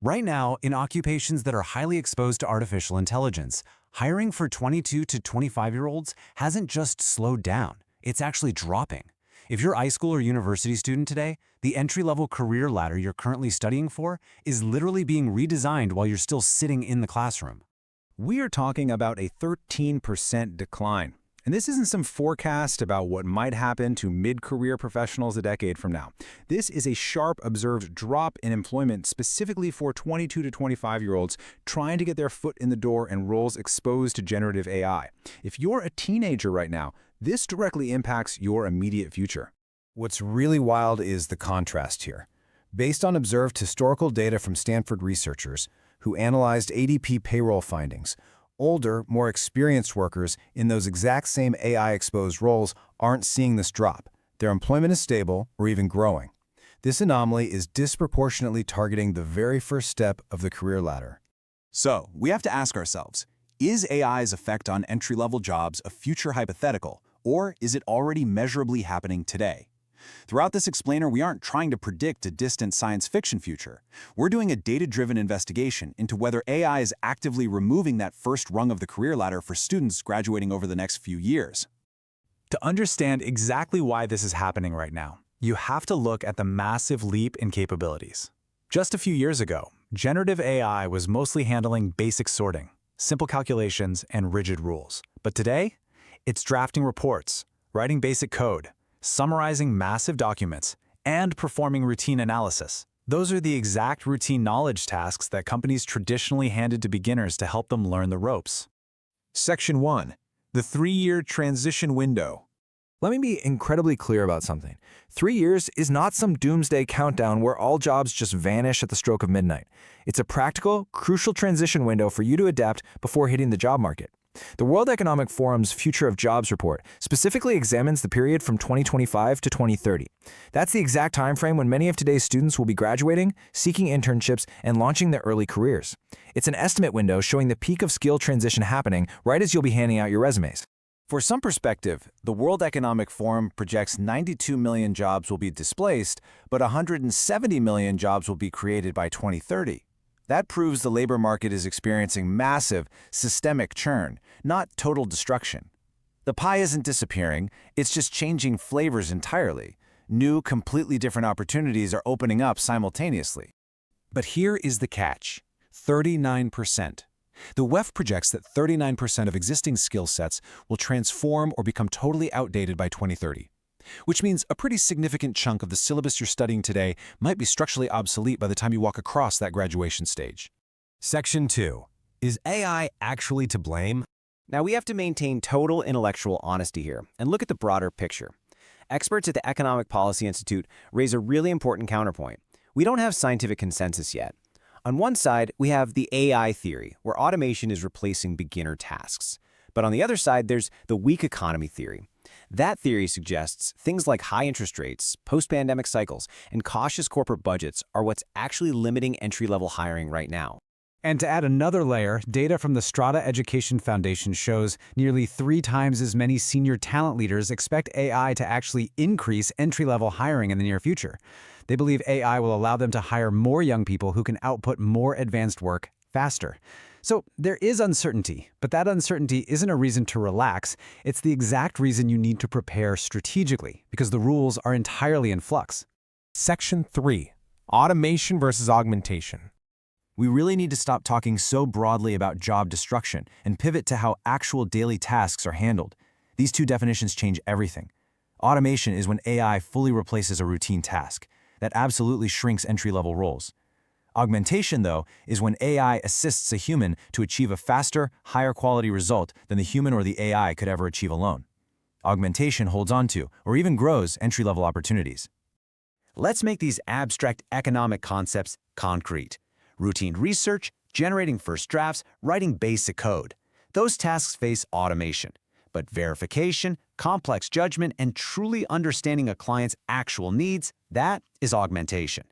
Right now, in occupations that are highly exposed to artificial intelligence, hiring for 22 to 25-year-olds hasn't just slowed down, it's actually dropping. If you're a high school or university student today, the entry-level career ladder you're currently studying for is literally being redesigned while you're still sitting in the classroom. We are talking about a 13% decline. And this isn't some forecast about what might happen to mid-career professionals a decade from now. This is a sharp observed drop in employment specifically for 22 to 25-year-olds trying to get their foot in the door in roles exposed to generative AI. If you're a teenager right now, this directly impacts your immediate future. What's really wild is the contrast here. Based on observed historical data from Stanford researchers who analyzed ADP payroll findings, older, more experienced workers in those exact same AI-exposed roles aren't seeing this drop. Their employment is stable or even growing. This anomaly is disproportionately targeting the very first step of the career ladder. So, we have to ask ourselves, is AI's effect on entry-level jobs a future hypothetical, or is it already measurably happening today? Throughout this explainer, we aren't trying to predict a distant science fiction future. We're doing a data-driven investigation into whether AI is actively removing that first rung of the career ladder for students graduating over the next few years. To understand exactly why this is happening right now, you have to look at the massive leap in capabilities. Just a few years ago, generative AI was mostly handling basic sorting, simple calculations, and rigid rules. But today, it's drafting reports, writing basic code, summarizing massive documents, and performing routine analysis. Those are the exact routine knowledge tasks that companies traditionally handed to beginners to help them learn the ropes. Section 1. The 3-year transition window. Let me be incredibly clear about something. 3 years is not some doomsday countdown where all jobs just vanish at the stroke of midnight. It's a practical, crucial transition window for you to adapt before hitting the job market. The World Economic Forum's Future of Jobs report specifically examines the period from 2025 to 2030. That's the exact time frame when many of today's students will be graduating, seeking internships, and launching their early careers. It's an estimate window showing the peak of skill transition happening right as you'll be handing out your resumes. For some perspective, the World Economic Forum projects 92 million jobs will be displaced, but 170 million jobs will be created by 2030. That proves the labor market is experiencing massive, systemic churn, not total destruction. The pie isn't disappearing, it's just changing flavors entirely. New, completely different opportunities are opening up simultaneously. But here is the catch: 39%. The WEF projects that 39% of existing skill sets will transform or become totally outdated by 2030. Which means a pretty significant chunk of the syllabus you're studying today might be structurally obsolete by the time you walk across that graduation stage. Section 2. Is AI actually to blame? Now, we have to maintain total intellectual honesty here and look at the broader picture. Experts at the Economic Policy Institute raise a really important counterpoint. We don't have scientific consensus yet. On one side, we have the AI theory, where automation is replacing beginner tasks. But on the other side, there's the weak economy theory. That theory suggests things like high interest rates, post-pandemic cycles, and cautious corporate budgets are what's actually limiting entry-level hiring right now. And to add another layer, data from the Strata Education Foundation shows nearly 3 times as many senior talent leaders expect AI to actually increase entry-level hiring in the near future. They believe AI will allow them to hire more young people who can output more advanced work faster. So there is uncertainty, but that uncertainty isn't a reason to relax. It's the exact reason you need to prepare strategically, because the rules are entirely in flux. Section 3. Automation versus augmentation. We really need to stop talking so broadly about job destruction and pivot to how actual daily tasks are handled. These two definitions change everything. Automation is when AI fully replaces a routine task. That absolutely shrinks entry-level roles. Augmentation, though, is when AI assists a human to achieve a faster, higher quality result than the human or the AI could ever achieve alone. Augmentation holds on to, or even grows, entry-level opportunities. Let's make these abstract economic concepts concrete. Routine research, generating first drafts, writing basic code. Those tasks face automation. But verification, complex judgment, and truly understanding a client's actual needs, that is augmentation.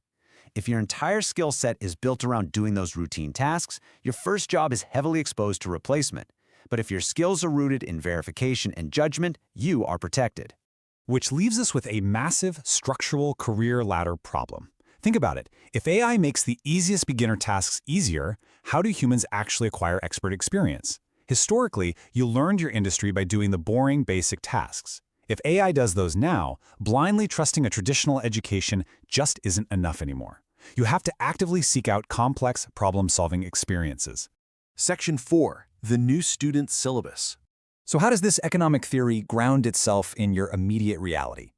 If your entire skill set is built around doing those routine tasks, your first job is heavily exposed to replacement. But if your skills are rooted in verification and judgment, you are protected. Which leaves us with a massive structural career ladder problem. Think about it. If AI makes the easiest beginner tasks easier, how do humans actually acquire expert experience? Historically, you learned your industry by doing the boring, basic tasks. If AI does those now, blindly trusting a traditional education just isn't enough anymore. You have to actively seek out complex, problem-solving experiences. Section 4. The New Student Syllabus. So how does this economic theory ground itself in your immediate reality?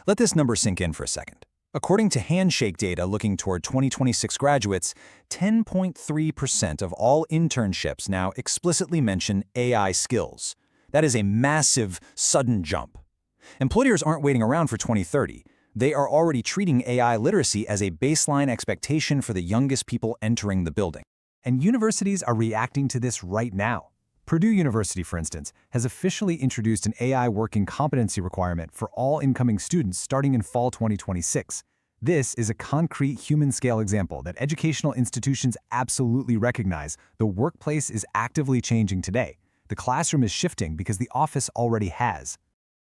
Let this number sink in for a second. According to Handshake data looking toward 2026 graduates, 10.3% of all internships now explicitly mention AI skills. That is a massive, sudden jump. Employers aren't waiting around for 2030. They are already treating AI literacy as a baseline expectation for the youngest people entering the building. And universities are reacting to this right now. Purdue University, for instance, has officially introduced an AI working competency requirement for all incoming students starting in fall 2026. This is a concrete human-scale example that educational institutions absolutely recognize the workplace is actively changing today. The classroom is shifting because the office already has.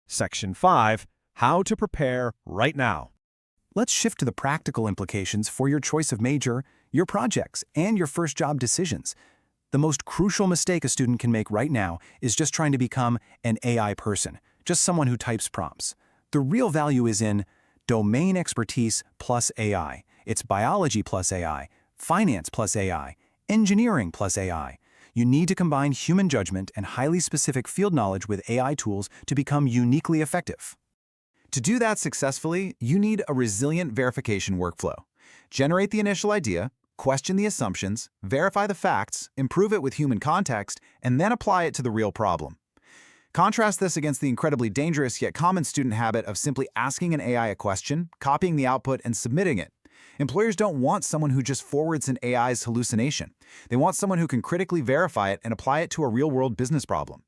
Section 5. How to prepare right now. Let's shift to the practical implications for your choice of major, your projects, and your first job decisions. The most crucial mistake a student can make right now is just trying to become an AI person, just someone who types prompts. The real value is in domain expertise plus AI. It's biology plus AI, finance plus AI, engineering plus AI. You need to combine human judgment and highly specific field knowledge with AI tools to become uniquely effective. To do that successfully, you need a resilient verification workflow. Generate the initial idea, question the assumptions, verify the facts, improve it with human context, and then apply it to the real problem. Contrast this against the incredibly dangerous yet common student habit of simply asking an AI a question, copying the output, and submitting it. Employers don't want someone who just forwards an AI's hallucination. They want someone who can critically verify it and apply it to a real-world business problem.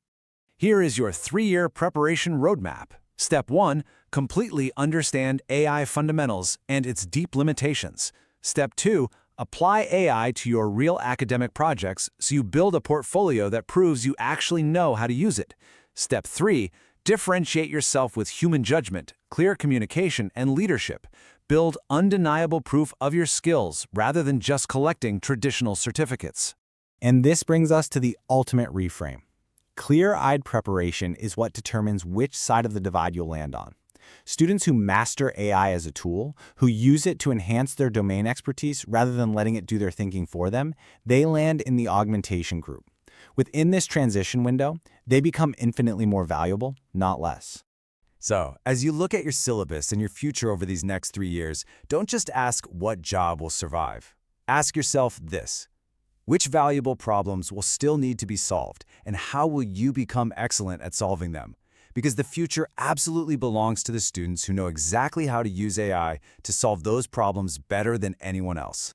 Here is your 3-year preparation roadmap. Step 1. Completely understand AI fundamentals and its deep limitations. Step 2. Apply AI to your real academic projects so you build a portfolio that proves you actually know how to use it. Step 3. Differentiate yourself with human judgment, clear communication, and leadership. Build undeniable proof of your skills rather than just collecting traditional certificates. And this brings us to the ultimate reframe. Clear-eyed preparation is what determines which side of the divide you'll land on. Students who master AI as a tool, who use it to enhance their domain expertise rather than letting it do their thinking for them, they land in the augmentation group. Within this transition window, they become infinitely more valuable, not less. So, as you look at your syllabus and your future over these next 3 years, don't just ask what job will survive. Ask yourself this: which valuable problems will still need to be solved, and how will you become excellent at solving them? Because the future absolutely belongs to the students who know exactly how to use AI to solve those problems better than anyone else.